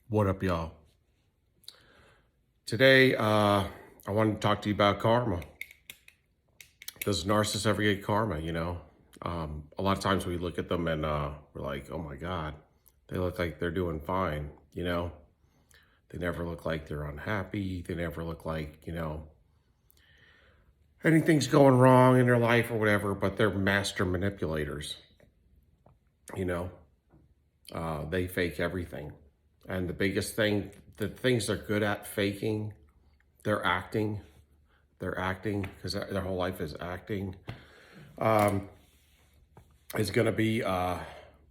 What up, y'all? Today, I wanted to talk to you about karma. Does narcissists ever get karma? A lot of times we look at them and we're like, oh my God, they look like they're doing fine. They never look like they're unhappy. They never look like, anything's going wrong in their life or whatever, but they're master manipulators. You know, they fake everything. And the biggest thing, the things they're good at faking, they're acting. They're acting because their whole life is acting. Is going to be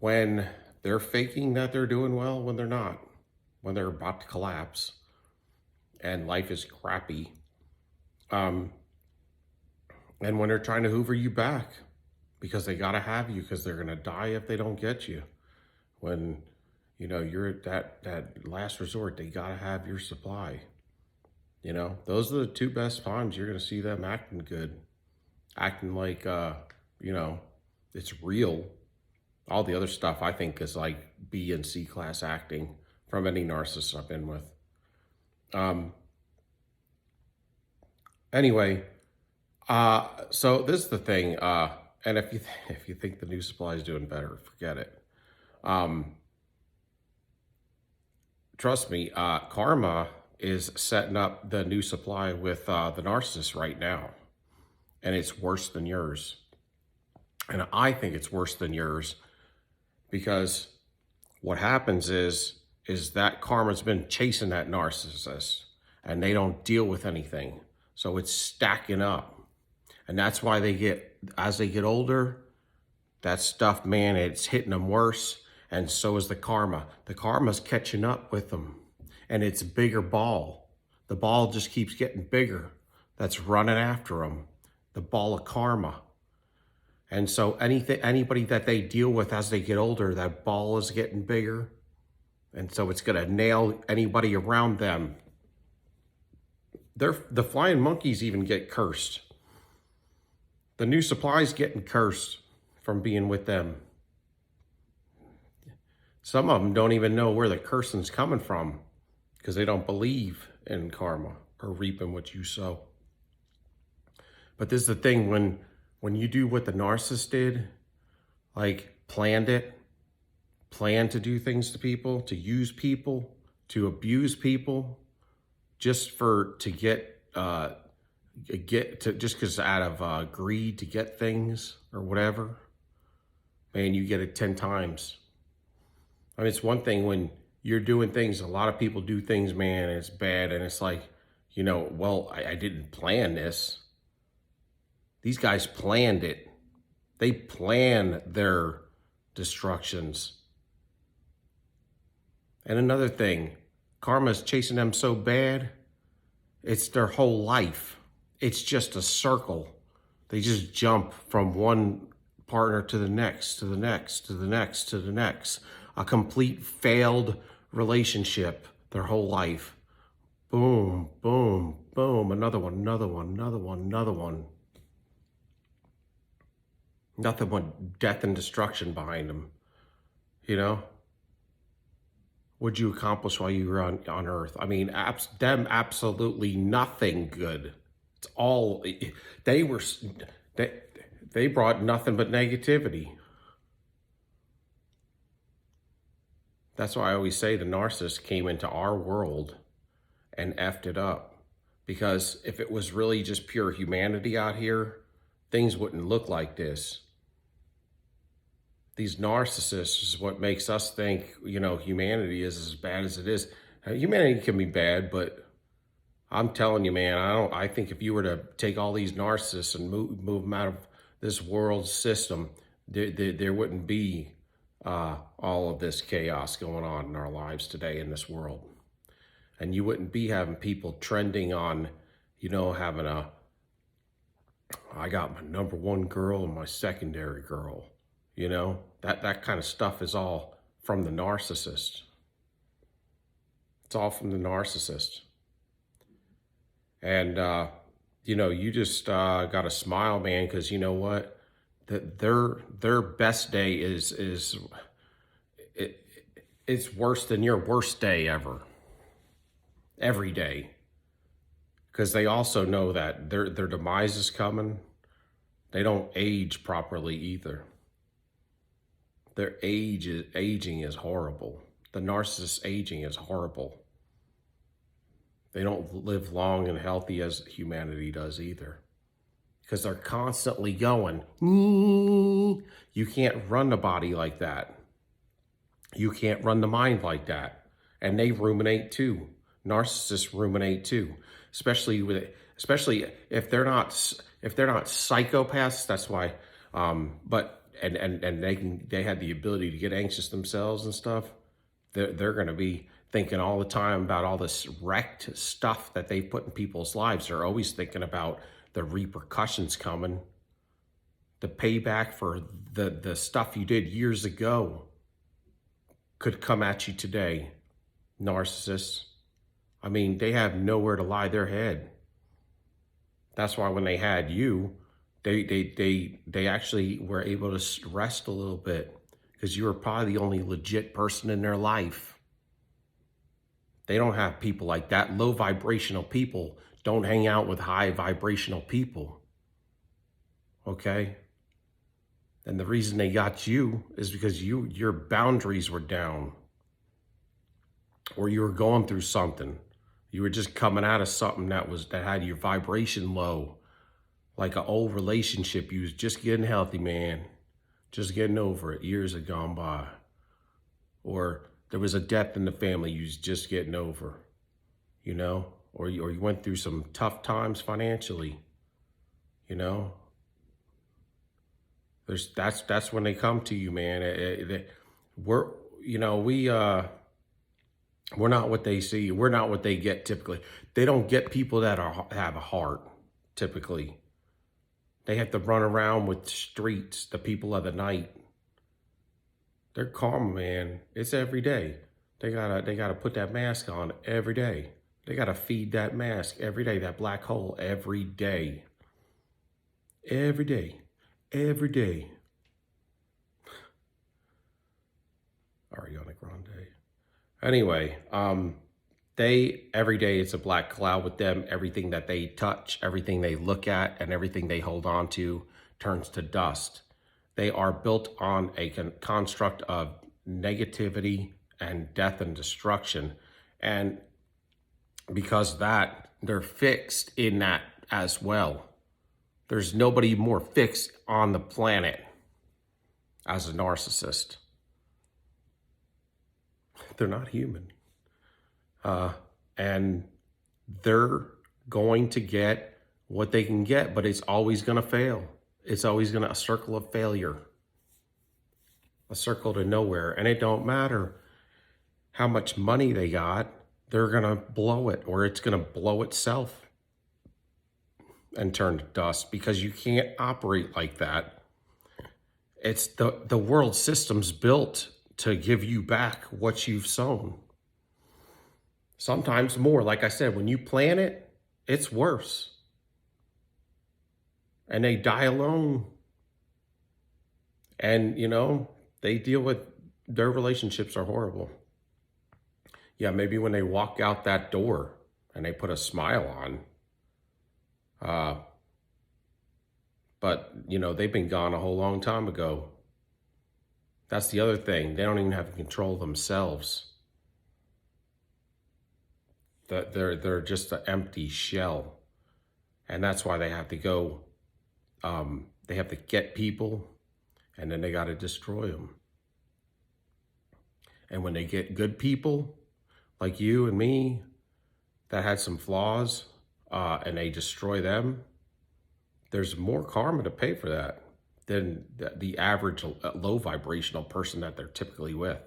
when they're faking that they're doing well when they're not, when they're about to collapse and life is crappy. And when they're trying to hoover you back because they got to have you because they're going to die if they don't get you. When, you're at that last resort, they got to have your supply. Those are the two best times you're going to see them acting good, acting like, it's real. All the other stuff I think is like B and C class acting from any narcissist I've been with. Anyway, so this is the thing. And if you think the new supply is doing better, forget it. Trust me, karma is setting up the new supply with the narcissist right now, and it's worse than yours. And I think it's worse than yours because what happens is that karma's been chasing that narcissist and they don't deal with anything. So it's stacking up. And that's why as they get older, that stuff, man, it's hitting them worse. And so is the karma. The karma's catching up with them. And it's a bigger ball. The ball just keeps getting bigger. That's running after them. The ball of karma. And so anybody that they deal with as they get older, that ball is getting bigger. And so it's going to nail anybody around them. The flying monkeys even get cursed. The new supply's getting cursed from being with them. Some of them don't even know where the cursing's coming from because they don't believe in karma or reaping what you sow. But this is the thing, when you do what the narcissist did, like planned to do things to people, to use people, to abuse people, just to get just because out of greed to get things or whatever, man, you get it 10 times. I mean, it's one thing when you're doing things, a lot of people do things, man, and it's bad. And it's like, well, I didn't plan this. These guys planned it. They plan their destructions. And another thing, karma is chasing them so bad, it's their whole life. It's just a circle. They just jump from one partner to the next, to the next, to the next, to the next. A complete failed relationship their whole life. Boom, boom, boom. Another one, another one, another one, another one. Nothing but death and destruction behind them. What'd you accomplish while you were on Earth? I mean, them absolutely nothing good. It's all, they brought nothing but negativity. That's why I always say the narcissist came into our world and effed it up. Because if it was really just pure humanity out here, things wouldn't look like this. These narcissists is what makes us think, humanity is as bad as it is. Humanity can be bad, but I'm telling you, man, I think if you were to take all these narcissists and move them out of this world system, there wouldn't be all of this chaos going on in our lives today in this world. And you wouldn't be having people trending on, having I got my number one girl and my secondary girl. That kind of stuff is all from the narcissist. It's all from the narcissist. And, you just got to smile, man, because you know what? Their best day is it's worse than your worst day ever, every day. Because they also know that their demise is coming. They don't age properly either. Their aging is horrible. The narcissist aging is horrible. They don't live long and healthy as humanity does either. Because they're constantly going, you can't run the body like that. You can't run the mind like that. And they ruminate too. Narcissists ruminate too. Especially if they're not psychopaths. That's why. But they had the ability to get anxious themselves and stuff. They're going to be thinking all the time about all this wrecked stuff that they put in people's lives. They're always thinking about the repercussions coming, the payback for the stuff you did years ago could come at you today. Narcissists. I mean, they have nowhere to lie their head. That's why when they had you, they actually were able to rest a little bit because you were probably the only legit person in their life. They don't have people like that. Low vibrational people don't hang out with high vibrational people. Okay? And the reason they got you is because your boundaries were down. Or you were going through something. You were just coming out of something that had your vibration low. Like an old relationship. You was just getting healthy, man. Just getting over it. Years had gone by. Or there was a death in the family you was just getting over. You know? Or you went through some tough times financially. You know? That's when they come to you, man. We're not what they see. We're not what they get typically. They don't get people that have a heart, typically. They have to run around with streets, the people of the night. They're calm, man. It's every day. They gotta put that mask on every day. They gotta feed that mask every day, that black hole every day. Every day. Every day. Ariana Grande. Anyway, every day it's a black cloud with them. Everything that they touch, everything they look at, and everything they hold on to turns to dust. They are built on a construct of negativity and death and destruction. And because of that, they're fixed in that as well. There's nobody more fixed on the planet as a narcissist. They're not human. And they're going to get what they can get, but it's always going to fail. It's always going to a circle of failure, a circle to nowhere. And it don't matter how much money they got, they're going to blow it, or it's going to blow itself and turn to dust, because you can't operate like that. It's the world system's built to give you back what you've sown. Sometimes more. Like I said, when you plant it, it's worse. And they die alone. And, they deal with, their relationships are horrible. Yeah, maybe when they walk out that door and they put a smile on. But, they've been gone a whole long time ago. That's the other thing. They don't even have control themselves. They're just an empty shell. And that's why they have to go, they have to get people, and then they got to destroy them. And when they get good people, like you and me, that had some flaws, and they destroy them, there's more karma to pay for that than the average low vibrational person that they're typically with.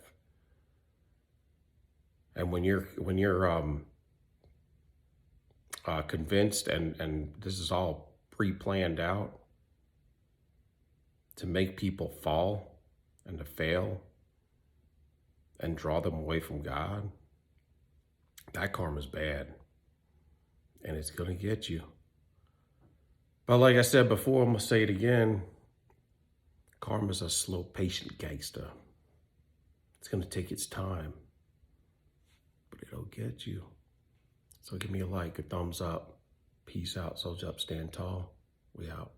And when you're convinced, and this is all pre-planned out to make people fall and to fail and draw them away from God, that karma's bad, and it's gonna get you. But like I said before, I'm gonna say it again, karma's a slow, patient gangster. It's going to take its time, but it'll get you. So give me a like, a thumbs up. Peace out, soldier up, stand tall. We out.